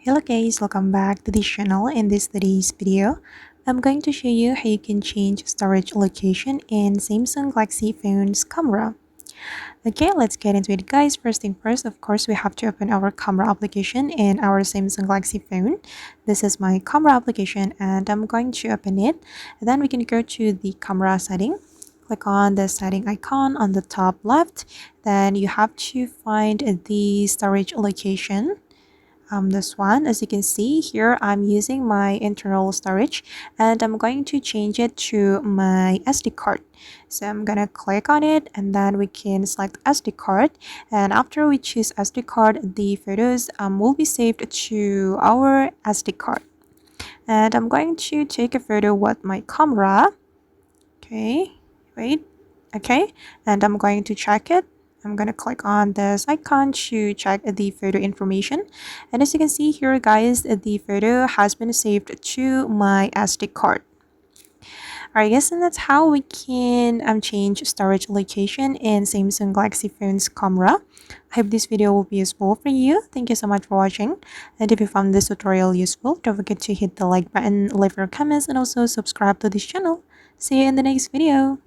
Hello guys, welcome back to this channel. In today's video, I'm going to show you how you can change storage location in Samsung Galaxy phone's camera. Okay, let's get into it guys. First thing first, of course, we have to open our camera application in our Samsung Galaxy phone. This is my camera application and I'm going to open it. And then we can go to the camera setting. Click on the setting icon on the top left. Then you have to find the storage location. This one, as you can see here, I'm using my internal storage and I'm going to change it to my SD card. So I'm gonna click on it and then we can select SD card, and after we choose SD card, the photos will be saved to our SD card. And I'm going to take a photo with my camera. Okay, wait. Okay, and I'm going to check it. I'm going to click on this icon to check the photo information. And as you can see here, guys, the photo has been saved to my SD card. Alright guys, and that's how we can change storage location in Samsung Galaxy phone's camera. I hope this video will be useful for you. Thank you so much for watching. And if you found this tutorial useful, don't forget to hit the like button, leave your comments, and also subscribe to this channel. See you in the next video.